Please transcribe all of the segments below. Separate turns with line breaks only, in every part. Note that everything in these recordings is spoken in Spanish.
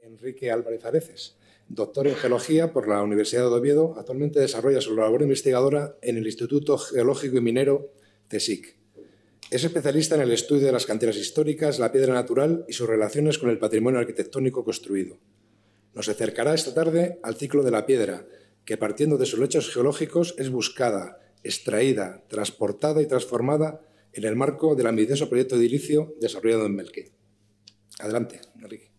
Enrique Álvarez Areces, doctor en Geología por la Universidad de Oviedo. Actualmente desarrolla su labor investigadora en el Instituto Geológico y Minero CSIC. Es especialista en el estudio de las canteras históricas, la piedra natural y sus relaciones con el patrimonio arquitectónico construido. Nos acercará esta tarde al ciclo de la piedra, que partiendo de sus lechos geológicos es buscada, extraída, transportada y transformada en el marco del ambicioso proyecto edilicio desarrollado en Melque. Adelante, Enrique.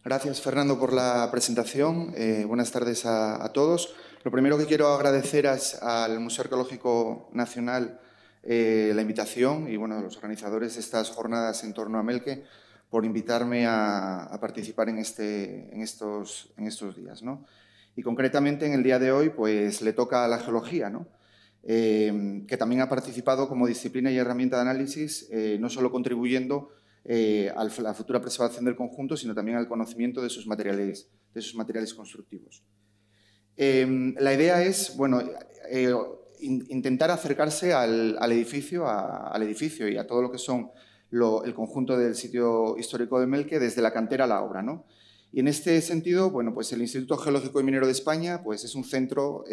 Gracias, Fernando, por la presentación. Buenas tardes a todos. Lo primero que quiero agradecer es al Museo Arqueológico Nacional la invitación y a los organizadores de estas jornadas en torno a Melque por invitarme a participar en estos días, ¿no? Y concretamente en el día de hoy pues le toca a la geología, ¿no? Que también ha participado como disciplina y herramienta de análisis, no solo contribuyendo a la futura preservación del conjunto, sino también al conocimiento de sus materiales constructivos. La idea es, intentar acercarse al edificio y a todo lo que son el conjunto del sitio histórico de Melque desde la cantera a la obra, ¿no? Y en este sentido, pues el Instituto Geológico y Minero de España pues es un centro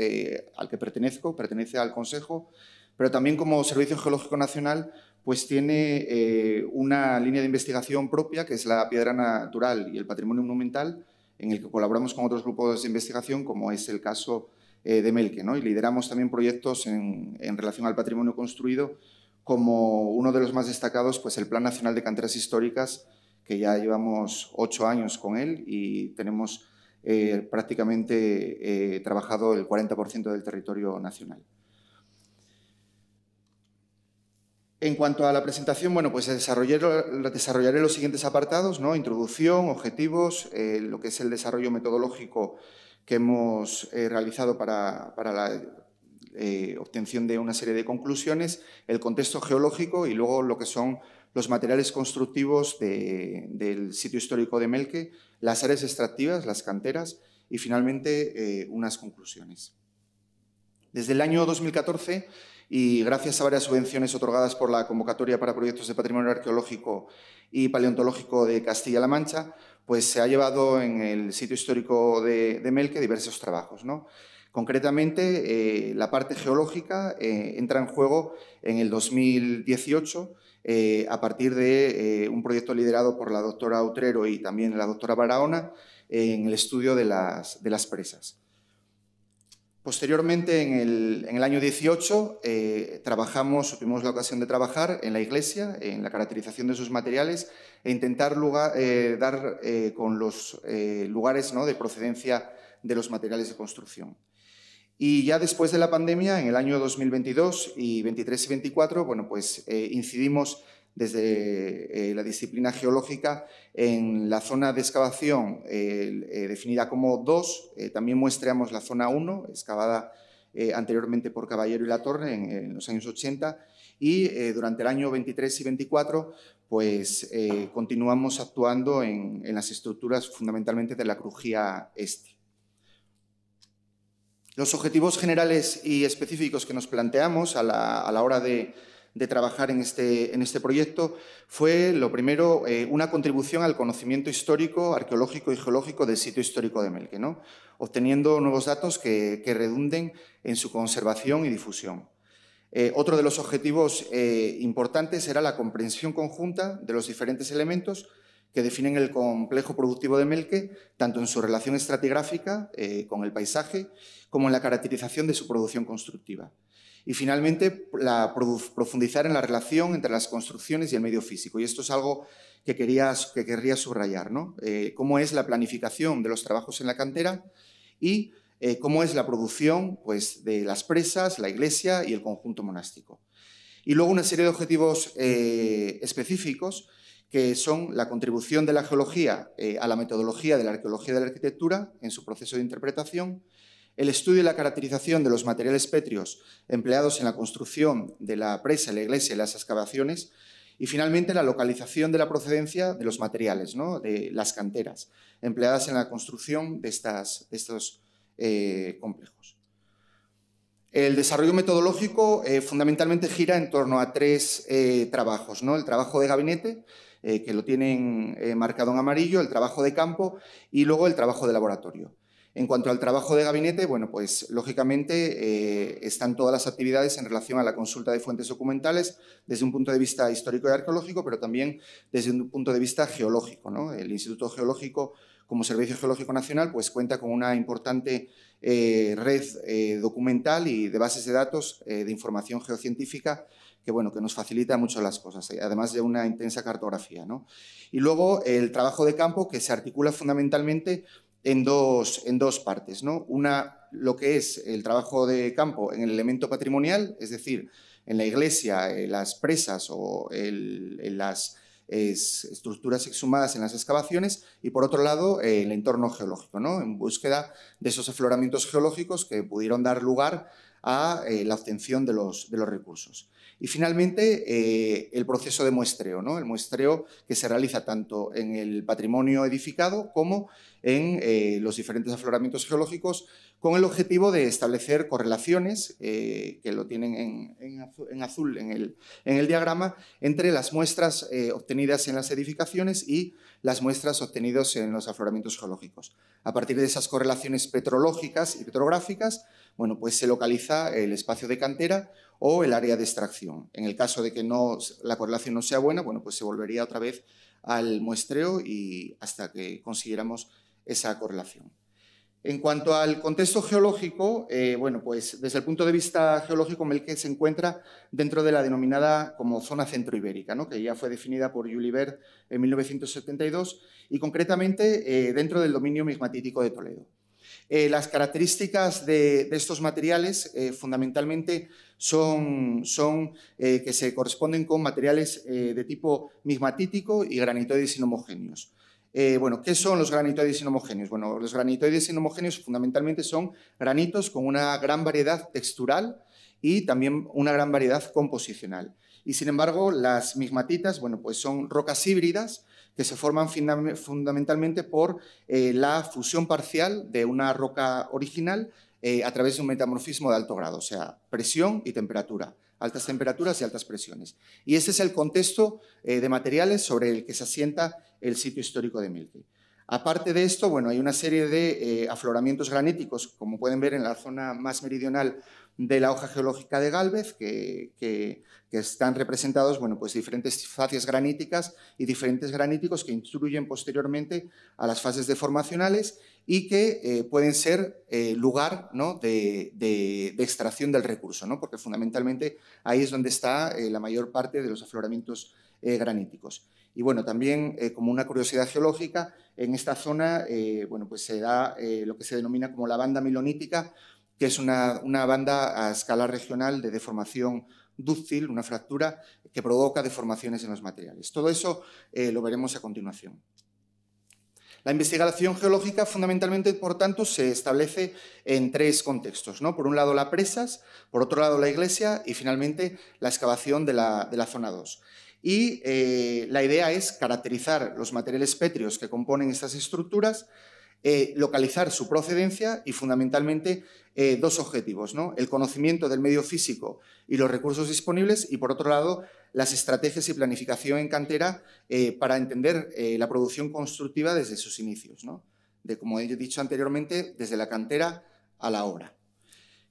al que pertenece al Consejo, pero también como Servicio Geológico Nacional pues tiene una línea de investigación propia, que es la piedra natural y el patrimonio monumental, en el que colaboramos con otros grupos de investigación, como es el caso de Melque, ¿no? Y lideramos también proyectos en relación al patrimonio construido, como uno de los más destacados, pues el Plan Nacional de Canteras Históricas, que ya llevamos 8 años con él y tenemos prácticamente trabajado el 40% del territorio nacional. En cuanto a la presentación, pues desarrollaré los siguientes apartados, ¿no? Introducción, objetivos, lo que es el desarrollo metodológico que hemos realizado para la obtención de una serie de conclusiones, el contexto geológico y luego lo que son los materiales constructivos del sitio histórico de Melque, las áreas extractivas, las canteras y finalmente unas conclusiones. Desde el año 2014 y gracias a varias subvenciones otorgadas por la Convocatoria para Proyectos de Patrimonio Arqueológico y Paleontológico de Castilla-La Mancha, pues se ha llevado en el sitio histórico de Melque diversos trabajos, ¿no? Concretamente, la parte geológica entra en juego en el 2018 a partir de un proyecto liderado por la doctora Utrero y también la doctora Barahona en el estudio de las presas. Posteriormente, en el año 18, tuvimos la ocasión de trabajar en la iglesia, en la caracterización de sus materiales e intentar dar con los lugares, ¿no?, de procedencia de los materiales de construcción. Y ya después de la pandemia, en el año 2022 y 23 y 24, pues incidimos desde la disciplina geológica en la zona de excavación definida como 2, también muestreamos la zona 1, excavada anteriormente por Caballero y Latorre en los años 80, y durante el año 23 y 24 pues continuamos actuando en las estructuras fundamentalmente de la crujía este. Los objetivos generales y específicos que nos planteamos a la hora de trabajar en este proyecto fue, lo primero, una contribución al conocimiento histórico, arqueológico y geológico del sitio histórico de Melque, ¿no?, obteniendo nuevos datos que redunden en su conservación y difusión. Otro de los objetivos importantes era la comprensión conjunta de los diferentes elementos que definen el complejo productivo de Melque, tanto en su relación estratigráfica con el paisaje, como en la caracterización de su producción constructiva. Y finalmente, profundizar en la relación entre las construcciones y el medio físico. Y esto es algo que querría subrayar, ¿no? Cómo es la planificación de los trabajos en la cantera y cómo es la producción, pues, de las presas, la iglesia y el conjunto monástico. Y luego una serie de objetivos específicos que son la contribución de la geología a la metodología de la arqueología de la arquitectura en su proceso de interpretación, el estudio y la caracterización de los materiales pétreos empleados en la construcción de la presa, la iglesia y las excavaciones, y finalmente la localización de la procedencia de los materiales, ¿no?, de las canteras empleadas en la construcción de estos complejos. El desarrollo metodológico fundamentalmente gira en torno a tres trabajos, ¿no? El trabajo de gabinete, que lo tienen marcado en amarillo, el trabajo de campo y luego el trabajo de laboratorio. En cuanto al trabajo de gabinete, bueno, pues lógicamente están todas las actividades en relación a la consulta de fuentes documentales desde un punto de vista histórico y arqueológico, pero también desde un punto de vista geológico, ¿no? El Instituto Geológico, como Servicio Geológico Nacional, pues cuenta con una importante red documental y de bases de datos de información geocientífica que, bueno, que nos facilita mucho las cosas, además de una intensa cartografía, ¿no? Y luego el trabajo de campo, que se articula fundamentalmente en dos partes, ¿no? Una, lo que es el trabajo de campo en el elemento patrimonial, es decir, en la iglesia, las presas o en las estructuras exhumadas en las excavaciones, y por otro lado el entorno geológico, ¿no? En búsqueda de esos afloramientos geológicos que pudieron dar lugar a la obtención de los recursos. Y finalmente el proceso de muestreo, ¿no? El muestreo que se realiza tanto en el patrimonio edificado como en los diferentes afloramientos geológicos, con el objetivo de establecer correlaciones, que lo tienen en azul en el diagrama, entre las muestras obtenidas en las edificaciones y las muestras obtenidas en los afloramientos geológicos. A partir de esas correlaciones petrológicas y petrográficas, bueno, pues se localiza el espacio de cantera o el área de extracción. En el caso de que la correlación no sea buena, bueno, pues se volvería otra vez al muestreo y hasta que consiguiéramos esa correlación. En cuanto al contexto geológico, bueno, pues desde el punto de vista geológico, Melke se encuentra dentro de la denominada como zona centroibérica, ¿no? Que ya fue definida por Julibert en 1972 y concretamente dentro del dominio migmatítico de Toledo. Las características de estos materiales fundamentalmente son que se corresponden con materiales de tipo migmatítico y granitoides inhomogéneos. Bueno, ¿qué son los granitoides inhomogéneos? Bueno, los granitoides inhomogéneos fundamentalmente son granitos con una gran variedad textural y también una gran variedad composicional. Y sin embargo, las migmatitas, bueno, pues son rocas híbridas que se forman fundamentalmente por la fusión parcial de una roca original a través de un metamorfismo de alto grado, o sea, presión y temperatura, altas temperaturas y altas presiones. Y ese es el contexto de materiales sobre el que se asienta el sitio histórico de Melke. Aparte de esto, bueno, hay una serie de afloramientos graníticos, como pueden ver en la zona más meridional de la hoja geológica de Gálvez, que están representados, bueno, pues diferentes facies graníticas y diferentes graníticos que instruyen posteriormente a las fases deformacionales y que pueden ser lugar, ¿no?, de extracción del recurso, ¿no?, porque fundamentalmente ahí es donde está la mayor parte de los afloramientos graníticos. Y bueno, también como una curiosidad geológica, en esta zona bueno, pues se da lo que se denomina como la banda milonítica, que es una banda a escala regional de deformación dúctil, una fractura que provoca deformaciones en los materiales. Todo eso lo veremos a continuación. La investigación geológica fundamentalmente, por tanto, se establece en tres contextos, ¿no? Por un lado, las presas, por otro lado, la iglesia y finalmente la excavación de la zona 2. Y la idea es caracterizar los materiales pétreos que componen estas estructuras, localizar su procedencia y fundamentalmente dos objetivos, ¿no? El conocimiento del medio físico y los recursos disponibles y, por otro lado, las estrategias y planificación en cantera para entender la producción constructiva desde sus inicios, ¿no? Como he dicho anteriormente, desde la cantera a la obra.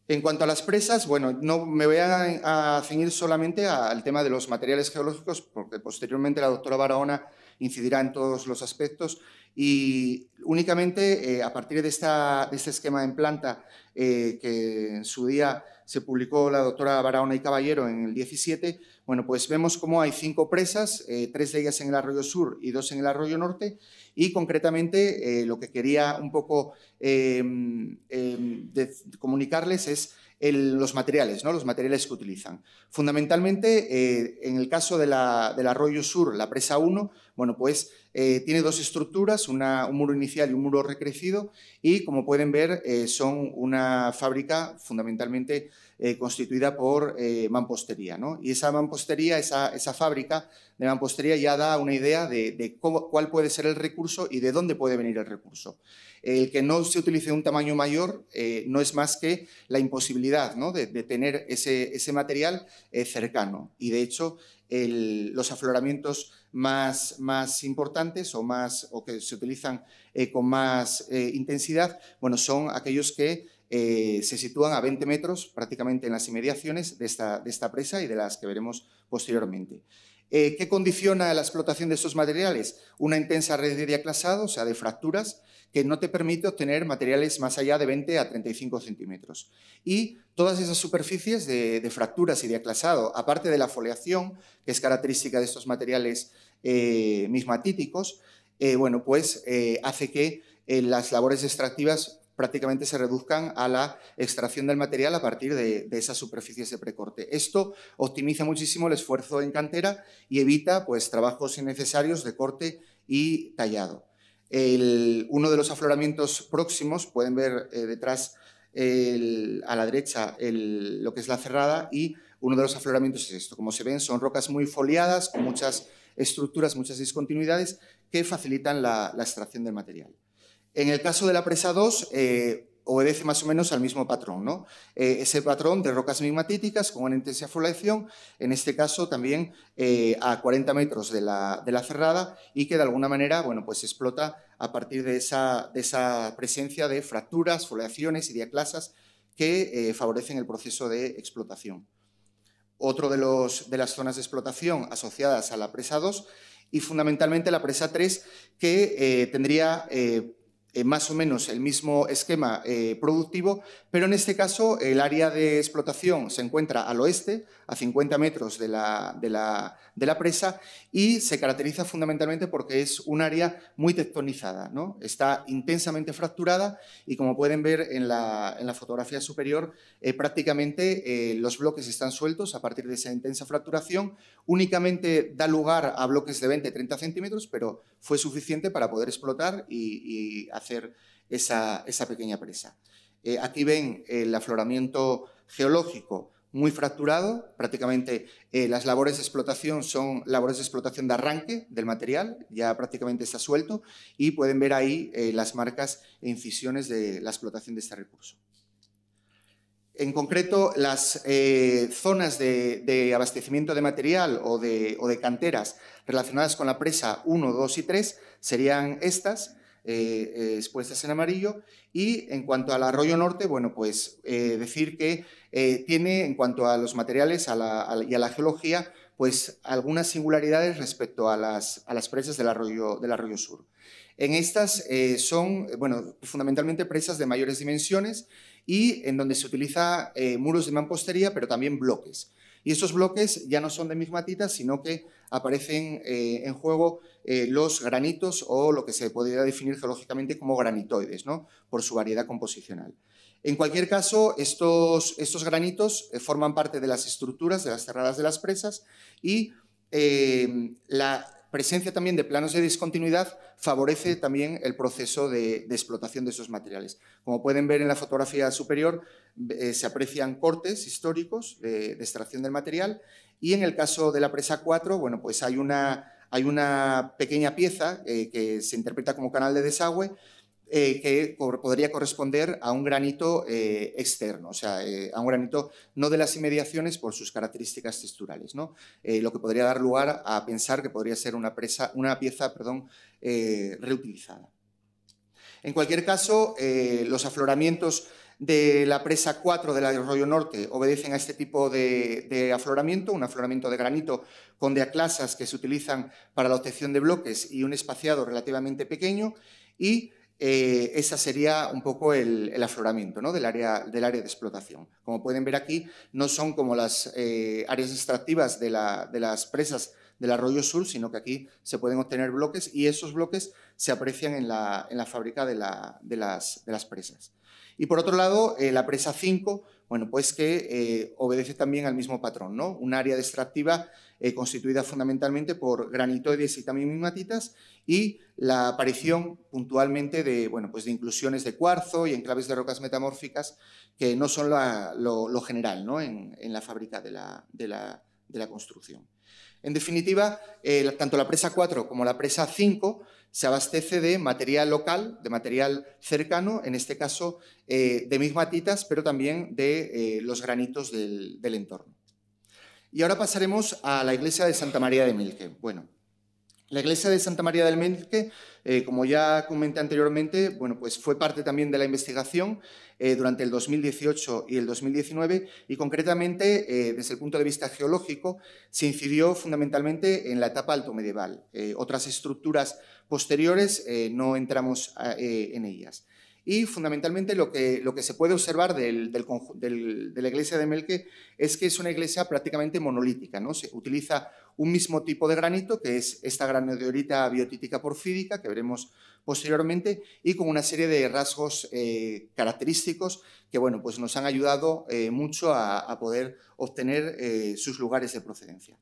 En cuanto a las presas, bueno, no me voy a ceñir solamente al tema de los materiales geológicos, porque posteriormente la doctora Barahona incidirá en todos los aspectos y únicamente a partir de este esquema en planta que en su día se publicó la doctora Barahona y Caballero en el 17, bueno, pues vemos cómo hay 5 presas, 3 de ellas en el arroyo sur y 2 en el arroyo norte, y concretamente lo que quería un poco comunicarles es los materiales, ¿no? Los materiales que utilizan. Fundamentalmente, en el caso del arroyo sur, la presa 1, Bueno, pues tiene dos estructuras, un muro inicial y un muro recrecido, y como pueden ver son una fábrica fundamentalmente constituida por mampostería, ¿no? Y esa mampostería, esa fábrica de mampostería ya da una idea de cuál puede ser el recurso y de dónde puede venir el recurso. El que no se utilice un tamaño mayor no es más que la imposibilidad, ¿no?, de tener ese material cercano. Y de hecho, los afloramientos más importantes o que se utilizan con más intensidad, bueno, son aquellos que se sitúan a 20 metros prácticamente en las inmediaciones de esta presa y de las que veremos posteriormente. ¿Qué condiciona la explotación de estos materiales? Una intensa red de diaclasado, o sea, de fracturas, que no te permite obtener materiales más allá de 20 a 35 centímetros. Y todas esas superficies de fracturas y diaclasado, aparte de la foliación, que es característica de estos materiales migmatíticos, bueno, pues hace que las labores extractivas prácticamente se reduzcan a la extracción del material a partir de esas superficies de precorte. Esto optimiza muchísimo el esfuerzo en cantera y evita, pues, trabajos innecesarios de corte y tallado. Uno de los afloramientos próximos, pueden ver detrás a la derecha lo que es la cerrada, y uno de los afloramientos es esto. Como se ven, son rocas muy foliadas, con muchas estructuras, muchas discontinuidades que facilitan la extracción del material. En el caso de la presa 2, obedece más o menos al mismo patrón, ¿no? Ese patrón de rocas migmatíticas con una intensa foliación, en este caso también a 40 metros de la cerrada, y que de alguna manera, bueno, pues explota a partir de esa presencia de fracturas, foliaciones y diaclasas que favorecen el proceso de explotación. Otro de las zonas de explotación asociadas a la presa 2 y fundamentalmente la presa 3, que tendría más o menos el mismo esquema productivo, pero en este caso el área de explotación se encuentra al oeste, a 50 metros de la presa, y se caracteriza fundamentalmente porque es un área muy tectonizada, ¿no? Está intensamente fracturada y, como pueden ver en la fotografía superior, prácticamente los bloques están sueltos a partir de esa intensa fracturación. Únicamente da lugar a bloques de 20-30 centímetros, pero fue suficiente para poder explotar y hacer esa pequeña presa. Aquí ven el afloramiento geológico muy fracturado. Prácticamente las labores de explotación son labores de explotación de arranque del material, ya prácticamente está suelto, y pueden ver ahí las marcas e incisiones de la explotación de este recurso. En concreto, las zonas de abastecimiento de material o de canteras relacionadas con la presa 1, 2 y 3 serían estas, expuestas en amarillo. Y en cuanto al arroyo norte, bueno, pues decir que tiene, en cuanto a los materiales y a la geología, pues algunas singularidades respecto a las presas del arroyo sur. En estas son, bueno, fundamentalmente presas de mayores dimensiones y en donde se utiliza muros de mampostería, pero también bloques. Y estos bloques ya no son de migmatita, sino que aparecen en juego los granitos, o lo que se podría definir geológicamente como granitoides, ¿no?, por su variedad composicional. En cualquier caso, estos granitos forman parte de las estructuras de las cerradas de las presas, y la presencia también de planos de discontinuidad favorece también el proceso de explotación de esos materiales. Como pueden ver en la fotografía superior, se aprecian cortes históricos de extracción del material, y en el caso de la presa 4, bueno, pues hay una pequeña pieza que se interpreta como canal de desagüe, que podría corresponder a un granito externo, o sea, a un granito no de las inmediaciones por sus características texturales, ¿no? Lo que podría dar lugar a pensar que podría ser una pieza reutilizada. En cualquier caso, los afloramientos de la presa 4 del arroyo norte obedecen a este tipo de afloramiento, un afloramiento de granito con diaclasas que se utilizan para la obtención de bloques y un espaciado relativamente pequeño, y ese sería un poco el afloramiento, ¿no?, del área de explotación. Como pueden ver aquí, no son como las áreas extractivas de las presas del arroyo sur, sino que aquí se pueden obtener bloques, y esos bloques se aprecian en la fábrica de las presas. Y por otro lado, la presa 5, bueno, pues que obedece también al mismo patrón, ¿no? Un área extractiva constituida fundamentalmente por granitoides y también mimatitas, y la aparición puntualmente de, bueno, pues de inclusiones de cuarzo y enclaves de rocas metamórficas que no son lo general, ¿no? en la fábrica de la construcción. En definitiva, tanto la presa 4 como la presa 5 se abastece de material local, de material cercano, en este caso de migmatitas, pero también de los granitos del entorno. Y ahora pasaremos a la iglesia de Santa María de Melque. Bueno, la iglesia de Santa María del Melque, como ya comenté anteriormente, bueno, pues fue parte también de la investigación durante el 2018 y el 2019, y concretamente, desde el punto de vista geológico, se incidió fundamentalmente en la etapa altomedieval. Otras estructuras posteriores no entramos en ellas. Y fundamentalmente lo que se puede observar de la iglesia de Melque es que es una iglesia prácticamente monolítica, ¿no? Se utiliza un mismo tipo de granito, que es esta granodiorita biotítica porfídica, que veremos posteriormente, y con una serie de rasgos característicos que, bueno, pues nos han ayudado mucho a poder obtener sus lugares de procedencia.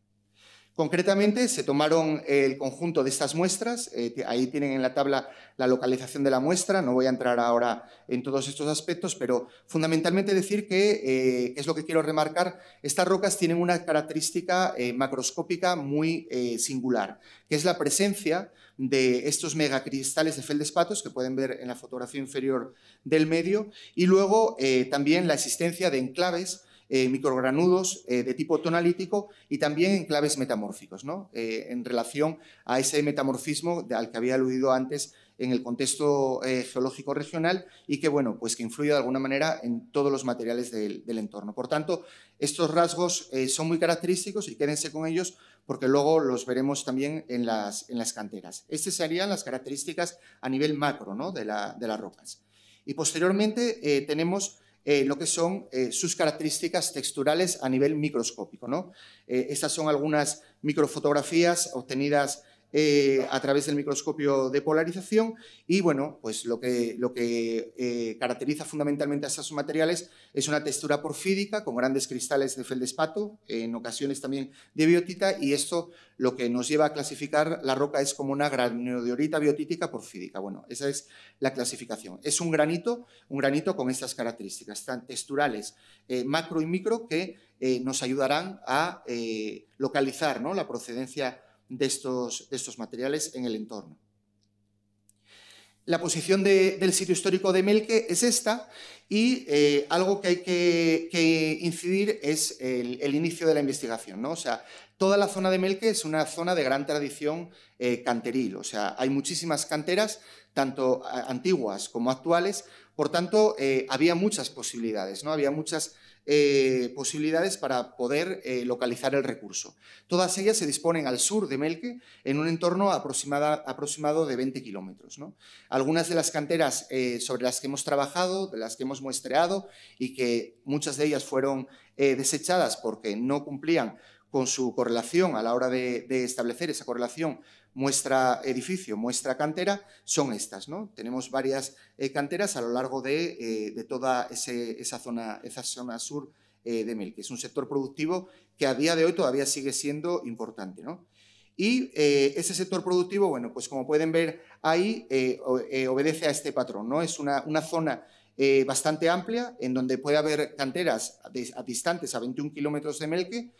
Concretamente, se tomaron el conjunto de estas muestras, ahí tienen en la tabla la localización de la muestra, no voy a entrar ahora en todos estos aspectos, pero fundamentalmente decir que, es lo que quiero remarcar, estas rocas tienen una característica macroscópica muy singular, que es la presencia de estos megacristales de feldespatos que pueden ver en la fotografía inferior del medio, y luego también la existencia de enclaves microgranudos de tipo tonalítico y también enclaves metamórficos, ¿no? En relación a ese metamorfismo al que había aludido antes en el contexto geológico regional y que, bueno, pues que influye de alguna manera en todos los materiales del entorno. Por tanto, estos rasgos son muy característicos y quédense con ellos porque luego los veremos también en las canteras. Estas serían las características a nivel macro, ¿no? de las rocas. Y posteriormente tenemos lo que son sus características texturales a nivel microscópico, ¿no? Estas son algunas microfotografías obtenidas a través del microscopio de polarización y, bueno, pues lo que caracteriza fundamentalmente a estos materiales es una textura porfídica con grandes cristales de feldespato, en ocasiones también de biotita, y esto lo que nos lleva a clasificar la roca es como una granodiorita biotítica porfídica. Bueno, esa es la clasificación. Es un granito con estas características tan texturales macro y micro que nos ayudarán a localizar, ¿no?, la procedencia de estos materiales en el entorno. La posición del sitio histórico de Melque es esta y algo que hay que incidir es el inicio de la investigación, ¿no? O sea, toda la zona de Melque es una zona de gran tradición canteril, o sea, hay muchísimas canteras, tanto antiguas como actuales, por tanto, había muchas posibilidades, ¿no? Había muchas posibilidades para poder localizar el recurso. Todas ellas se disponen al sur de Melque en un entorno aproximado de 20 kilómetros, ¿no? Algunas de las canteras sobre las que hemos trabajado, de las que hemos muestreado y que muchas de ellas fueron desechadas porque no cumplían con su correlación a la hora de establecer esa correlación muestra edificio, muestra cantera, son estas, ¿no? Tenemos varias canteras a lo largo de toda esa zona sur de Melque. Es un sector productivo que a día de hoy todavía sigue siendo importante, ¿no? Y ese sector productivo, bueno, pues como pueden ver ahí, obedece a este patrón, ¿no? Es una zona bastante amplia en donde puede haber canteras distantes a 21 kilómetros de Melque,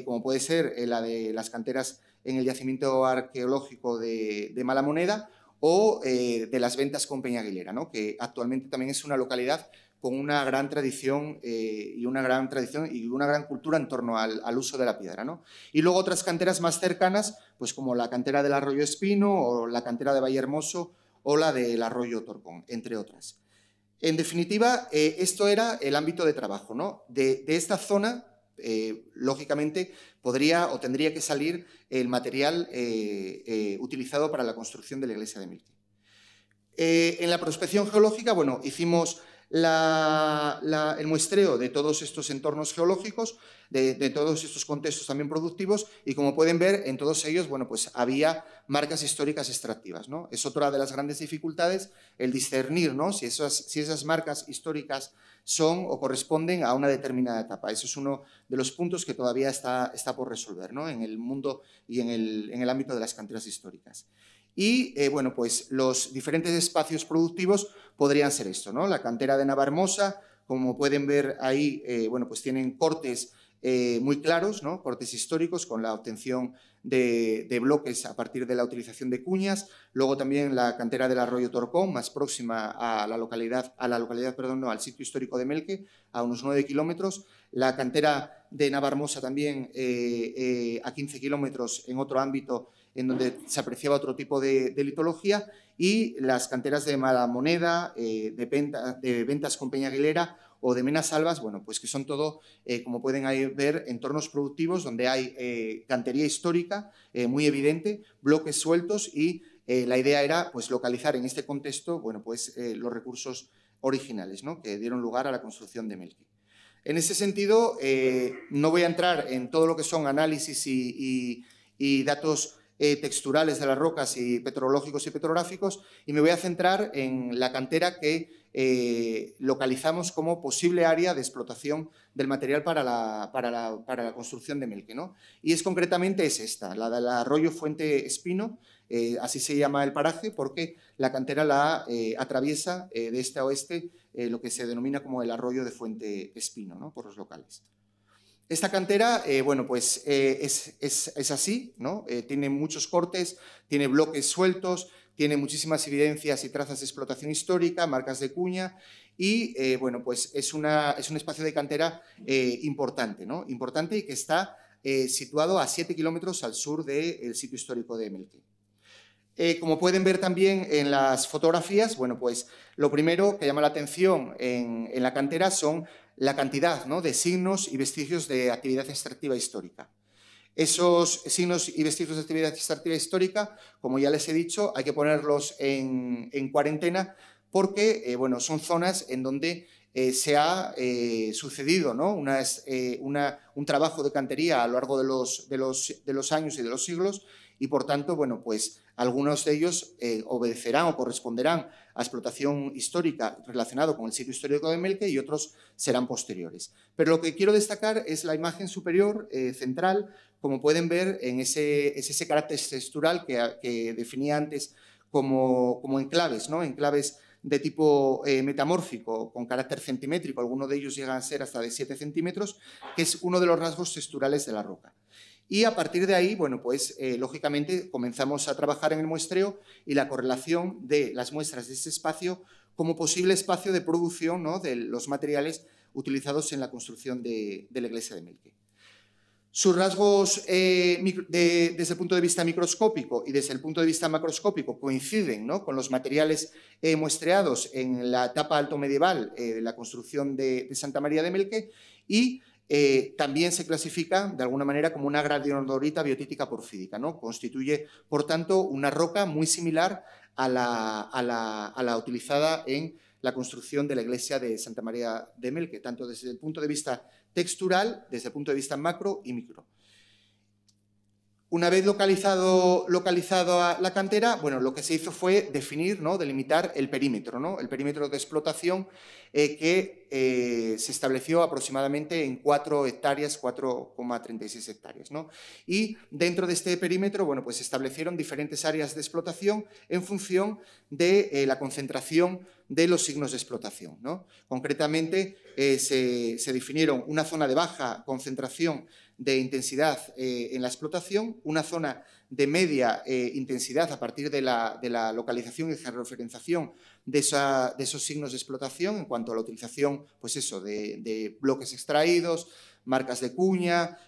como puede ser la de las canteras en el yacimiento arqueológico de Malamoneda o de las Ventas con Peñaguilera, ¿no?, que actualmente también es una localidad con una gran tradición y una gran cultura en torno al uso de la piedra, ¿no? Y luego otras canteras más cercanas, pues como la cantera del Arroyo Espino o la cantera de Vallehermoso o la del Arroyo Torcón, entre otras. En definitiva, esto era el ámbito de trabajo, ¿no? De esta zona, lógicamente, podría o tendría que salir el material utilizado para la construcción de la iglesia de Melque. En la prospección geológica, bueno, hicimos el muestreo de todos estos entornos geológicos, de todos estos contextos también productivos, y como pueden ver, en todos ellos, bueno, pues había marcas históricas extractivas, ¿no? Es otra de las grandes dificultades el discernir, ¿no? Si esas marcas históricas son o corresponden a una determinada etapa. Eso es uno de los puntos que todavía está por resolver, ¿no? En el mundo y en el ámbito de las canteras históricas. Y, bueno, pues los diferentes espacios productivos podrían ser esto, ¿no? La cantera de Navarmosa, como pueden ver ahí, bueno, pues tienen cortes muy claros, ¿no? Cortes históricos con la obtención de bloques a partir de la utilización de cuñas. Luego también la cantera del Arroyo Torcón, más próxima a la localidad, perdón, no, al sitio histórico de Melque, a unos 9 kilómetros. La cantera de Navarmosa también a 15 kilómetros en otro ámbito en donde se apreciaba otro tipo de litología, y las canteras de Malamoneda, de Ventas con Peña Aguilera o de Menasalvas, bueno, pues que son todo, como pueden ver, entornos productivos donde hay cantería histórica muy evidente, bloques sueltos, y la idea era pues localizar en este contexto, bueno, pues los recursos originales, ¿no? Que dieron lugar a la construcción de Melque. En ese sentido, no voy a entrar en todo lo que son análisis y datos texturales de las rocas y petrológicos y petrográficos, y me voy a centrar en la cantera que localizamos como posible área de explotación del material para la construcción de Melque, ¿no? Y concretamente es esta, la del arroyo Fuente Espino, así se llama el paraje porque la cantera la atraviesa de este a oeste lo que se denomina como el arroyo de Fuente Espino, ¿no? Por los locales. Esta cantera, bueno, pues es así, ¿no? Tiene muchos cortes, tiene bloques sueltos, tiene muchísimas evidencias y trazas de explotación histórica, marcas de cuña, y, bueno, pues es un espacio de cantera importante, ¿no? Importante, y que está situado a 7 kilómetros al sur del sitio histórico de Melque. Como pueden ver también en las fotografías, bueno, pues lo primero que llama la atención en la cantera son la cantidad, ¿no?, de signos y vestigios de actividad extractiva histórica. Esos signos y vestigios de actividad extractiva histórica, como ya les he dicho, hay que ponerlos en cuarentena porque, bueno, son zonas en donde se ha sucedido, ¿no?, un trabajo de cantería a lo largo de los años y de los siglos, y por tanto, bueno, pues algunos de ellos obedecerán o corresponderán a explotación histórica relacionado con el sitio histórico de Melque, y otros serán posteriores. Pero lo que quiero destacar es la imagen superior central, como pueden ver, es ese carácter textural que definía antes como enclaves, ¿no? Enclaves de tipo metamórfico, con carácter centimétrico, algunos de ellos llegan a ser hasta de 7 centímetros, que es uno de los rasgos texturales de la roca. Y a partir de ahí, bueno, pues lógicamente comenzamos a trabajar en el muestreo y la correlación de las muestras de ese espacio como posible espacio de producción, ¿no?, de los materiales utilizados en la construcción de la iglesia de Melque. Sus rasgos desde el punto de vista microscópico y desde el punto de vista macroscópico coinciden, ¿no?, con los materiales muestreados en la etapa alto medieval de la construcción de Santa María de Melque, y también se clasifica de alguna manera como una granulorita biotítica porfídica, ¿no? Constituye, por tanto, una roca muy similar a la utilizada en la construcción de la iglesia de Santa María de Melque, tanto desde el punto de vista textural, desde el punto de vista macro y micro. Una vez localizado la cantera, bueno, lo que se hizo fue definir, ¿no?, delimitar el perímetro, ¿no?, el perímetro de explotación que se estableció aproximadamente en 4 hectáreas, 4,36 hectáreas, ¿no? Y dentro de este perímetro, bueno, pues se establecieron diferentes áreas de explotación en función de la concentración de los signos de explotación, ¿no? Concretamente, se definieron una zona de baja concentración de intensidad en la explotación, una zona de media intensidad a partir de la localización y georreferenciación de esos signos de explotación en cuanto a la utilización, pues eso, de bloques extraídos, marcas de cuña,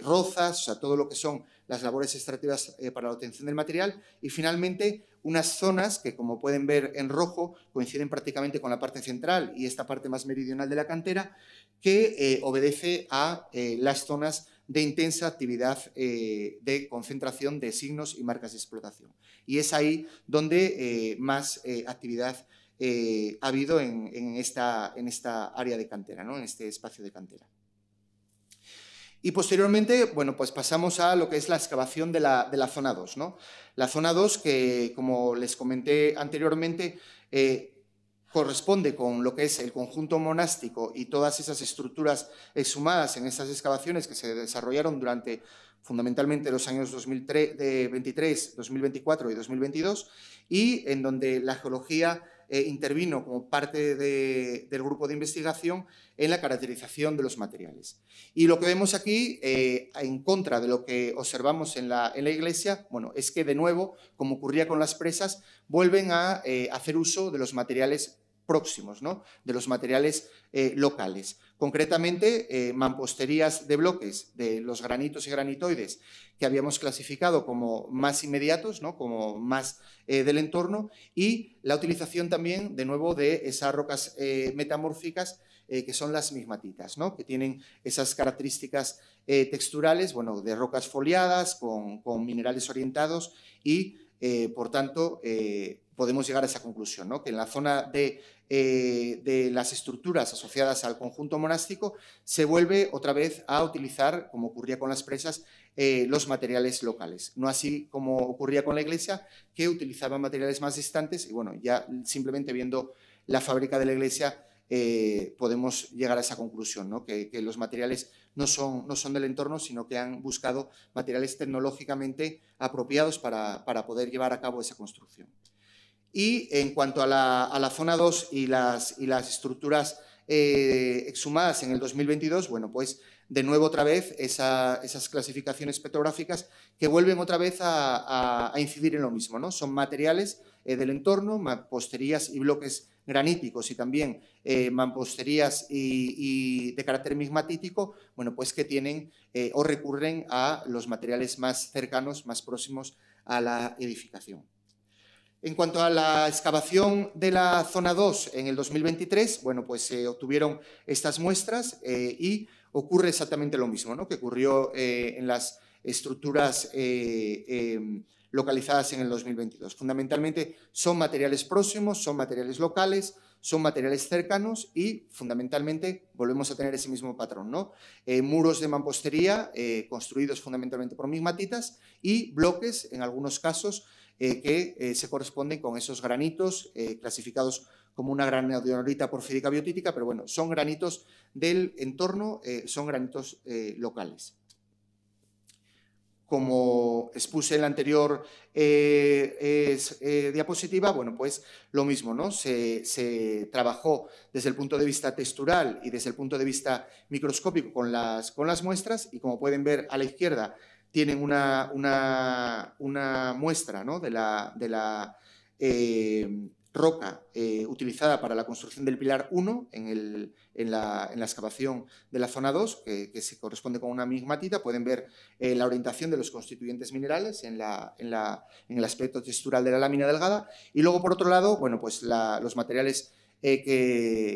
rozas, o sea, todo lo que son las labores extractivas para la obtención del material, y finalmente unas zonas que, como pueden ver en rojo, coinciden prácticamente con la parte central y esta parte más meridional de la cantera, que obedece a las zonas de intensa actividad de concentración de signos y marcas de explotación. Y es ahí donde más actividad ha habido en esta área de cantera, ¿no? En este espacio de cantera. Y posteriormente, bueno, pues pasamos a lo que es la excavación de la zona 2, ¿no? La zona 2, que como les comenté anteriormente, corresponde con lo que es el conjunto monástico y todas esas estructuras exhumadas en estas excavaciones que se desarrollaron durante fundamentalmente los años 2023, 2024 y 2022, y en donde la geología intervino como parte del grupo de investigación en la caracterización de los materiales. Y lo que vemos aquí, en contra de lo que observamos en la iglesia, bueno, es que de nuevo, como ocurría con las presas, vuelven a hacer uso de los materiales próximos, ¿no? De los materiales locales. Concretamente, mamposterías de bloques de los granitos y granitoides que habíamos clasificado como más inmediatos, ¿no? Como más del entorno, y la utilización también, de nuevo, de esas rocas metamórficas que son las migmatitas, ¿no? Que tienen esas características texturales, bueno, de rocas foliadas, con minerales orientados y, por tanto, podemos llegar a esa conclusión, ¿no? Que en la zona de las estructuras asociadas al conjunto monástico se vuelve otra vez a utilizar, como ocurría con las presas, los materiales locales. No así como ocurría con la iglesia, que utilizaba materiales más distantes y, bueno, ya simplemente viendo la fábrica de la iglesia podemos llegar a esa conclusión, ¿no? Que los materiales no son del entorno, sino que han buscado materiales tecnológicamente apropiados para poder llevar a cabo esa construcción. Y en cuanto a la zona 2 y las estructuras exhumadas en el 2022, bueno, pues de nuevo otra vez esas clasificaciones petrográficas que vuelven otra vez a incidir en lo mismo, ¿no? Son materiales del entorno, mamposterías y bloques graníticos y también mamposterías y de carácter migmatítico, bueno, pues que tienen o recurren a los materiales más cercanos, más próximos a la edificación. En cuanto a la excavación de la zona 2 en el 2023, bueno, pues se obtuvieron estas muestras y ocurre exactamente lo mismo, ¿no? Que ocurrió en las estructuras localizadas en el 2022. Fundamentalmente son materiales próximos, son materiales locales, son materiales cercanos y fundamentalmente volvemos a tener ese mismo patrón, ¿no? Muros de mampostería construidos fundamentalmente por migmatitas y bloques, en algunos casos, que se corresponden con esos granitos clasificados como una granodiorita porfírica biotítica, pero bueno, son granitos del entorno, son granitos locales. Como expuse en la anterior diapositiva, bueno, pues lo mismo, ¿no? Se trabajó desde el punto de vista textural y desde el punto de vista microscópico con las muestras y, como pueden ver a la izquierda, tienen una muestra, ¿no? de la roca utilizada para la construcción del pilar 1 en la excavación de la zona 2, que se corresponde con una migmatita. Pueden ver la orientación de los constituyentes minerales en el aspecto textural de la lámina delgada. Y luego, por otro lado, bueno, pues los materiales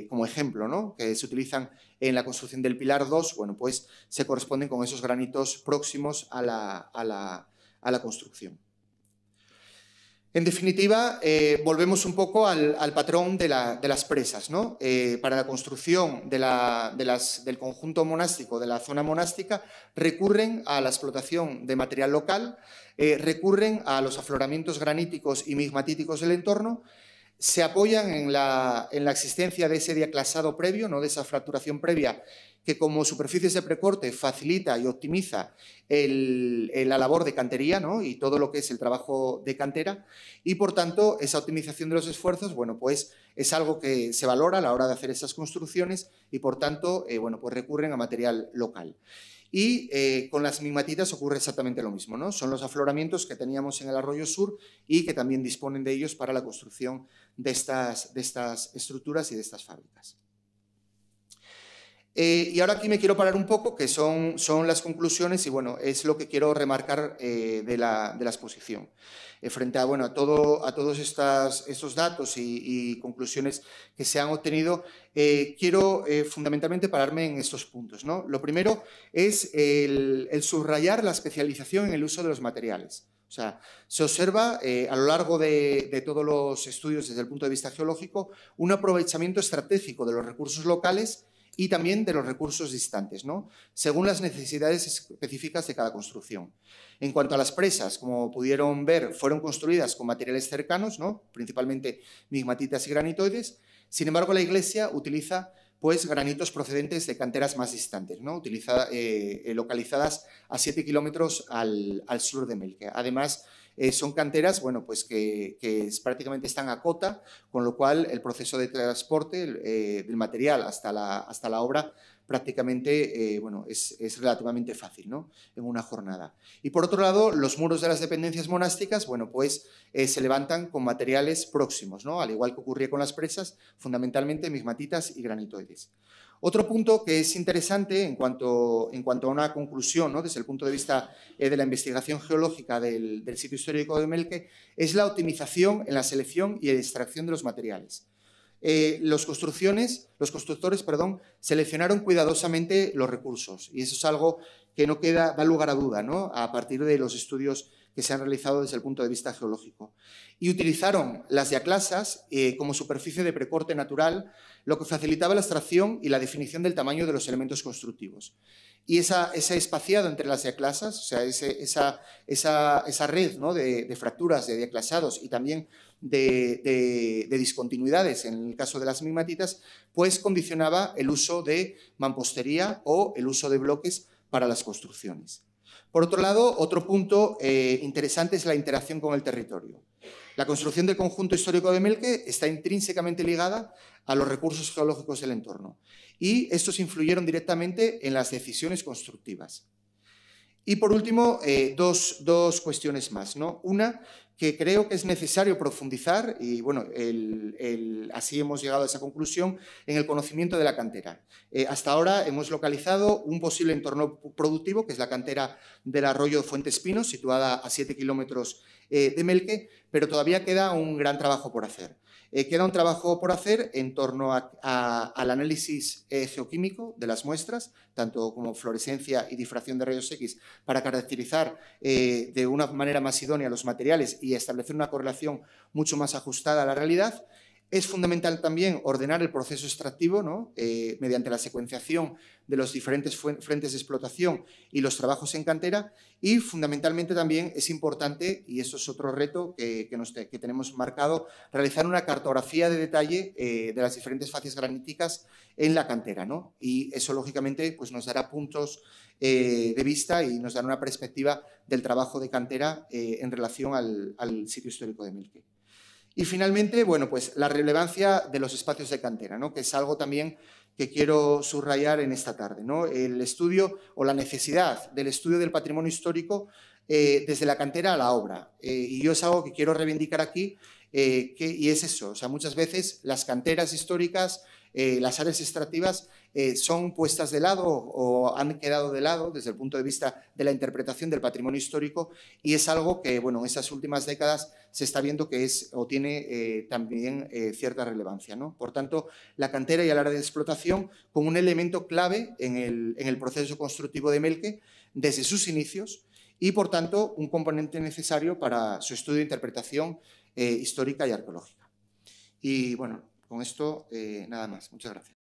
como ejemplo, ¿no? Que se utilizan en la construcción del pilar 2, bueno, pues se corresponden con esos granitos próximos a la construcción. En definitiva, volvemos un poco al patrón de las presas, ¿no? Para la construcción del conjunto monástico, de la zona monástica, recurren a la explotación de material local, recurren a los afloramientos graníticos y migmatíticos del entorno, se apoyan en la existencia de ese diaclasado previo, ¿no? De esa fracturación previa, que como superficies de precorte facilita y optimiza la labor de cantería, ¿no? Y todo lo que es el trabajo de cantera, y por tanto esa optimización de los esfuerzos, bueno, pues es algo que se valora a la hora de hacer esas construcciones y por tanto, bueno, pues recurren a material local. Y con las migmatitas ocurre exactamente lo mismo, ¿no? Son los afloramientos que teníamos en el arroyo sur y que también disponen de ellos para la construcción de estas estructuras y de estas fábricas. Y ahora aquí me quiero parar un poco, que son las conclusiones y, bueno, es lo que quiero remarcar de la exposición. Frente a, bueno, a todos estos datos y conclusiones que se han obtenido, quiero fundamentalmente pararme en estos puntos, ¿no? Lo primero es el subrayar la especialización en el uso de los materiales. O sea, se observa a lo largo de todos los estudios desde el punto de vista geológico un aprovechamiento estratégico de los recursos locales y también de los recursos distantes, ¿no? Según las necesidades específicas de cada construcción. En cuanto a las presas, como pudieron ver, fueron construidas con materiales cercanos, ¿no? Principalmente migmatitas y granitoides. Sin embargo, la iglesia utiliza pues granitos procedentes de canteras más distantes, ¿no? Localizadas a 7 kilómetros al sur de Melque. Además, son canteras bueno, pues que prácticamente están a cota, con lo cual el proceso de transporte del material hasta la obra prácticamente bueno, es relativamente fácil, ¿no? En una jornada. Y por otro lado, los muros de las dependencias monásticas bueno, pues, se levantan con materiales próximos, ¿no? Al igual que ocurría con las presas, fundamentalmente migmatitas y granitoides. Otro punto que es interesante en cuanto a una conclusión, ¿no? Desde el punto de vista de la investigación geológica del sitio histórico de Melque es la optimización en la selección y extracción de los materiales. Los constructores seleccionaron cuidadosamente los recursos y eso es algo que no da lugar a duda, ¿no? A partir de los estudios que se han realizado desde el punto de vista geológico. Y utilizaron las diaclasas como superficie de precorte natural, lo que facilitaba la extracción y la definición del tamaño de los elementos constructivos. Y ese espaciado entre las diaclasas, o sea, esa red, ¿no? de fracturas, de diaclasados y también de discontinuidades, en el caso de las migmatitas, pues condicionaba el uso de mampostería o el uso de bloques para las construcciones. Por otro lado, otro punto interesante es la interacción con el territorio. La construcción del conjunto histórico de Melque está intrínsecamente ligada a los recursos geológicos del entorno y estos influyeron directamente en las decisiones constructivas. Y por último, dos cuestiones más, ¿no? Una, que creo que es necesario profundizar, y bueno, así hemos llegado a esa conclusión, en el conocimiento de la cantera. Hasta ahora hemos localizado un posible entorno productivo, que es la cantera del arroyo Fuentes Pinos, situada a 7 kilómetros de Melque, pero todavía queda un gran trabajo por hacer. Queda un trabajo por hacer en torno al análisis geoquímico de las muestras, tanto como fluorescencia y difracción de rayos X, para caracterizar de una manera más idónea los materiales y establecer una correlación mucho más ajustada a la realidad. Es fundamental también ordenar el proceso extractivo, ¿no? Mediante la secuenciación de los diferentes frentes de explotación y los trabajos en cantera, y fundamentalmente también es importante, y eso es otro reto que tenemos marcado, realizar una cartografía de detalle de las diferentes facies graníticas en la cantera, ¿no? Y eso lógicamente pues, nos dará puntos de vista y nos dará una perspectiva del trabajo de cantera en relación al sitio histórico de Melque. Y finalmente, bueno, pues la relevancia de los espacios de cantera, ¿no? Que es algo también que quiero subrayar en esta tarde, ¿no? El estudio o la necesidad del estudio del patrimonio histórico desde la cantera a la obra. Y yo es algo que quiero reivindicar aquí y es eso, o sea, muchas veces las canteras históricas, las áreas extractivas son puestas de lado o han quedado de lado desde el punto de vista de la interpretación del patrimonio histórico y es algo que, bueno, en estas últimas décadas se está viendo que es o tiene también cierta relevancia, ¿no? Por tanto, la cantera y el área de explotación como un elemento clave en el proceso constructivo de Melque desde sus inicios y, por tanto, un componente necesario para su estudio e interpretación histórica y arqueológica. Y, bueno, con esto nada más. Muchas gracias.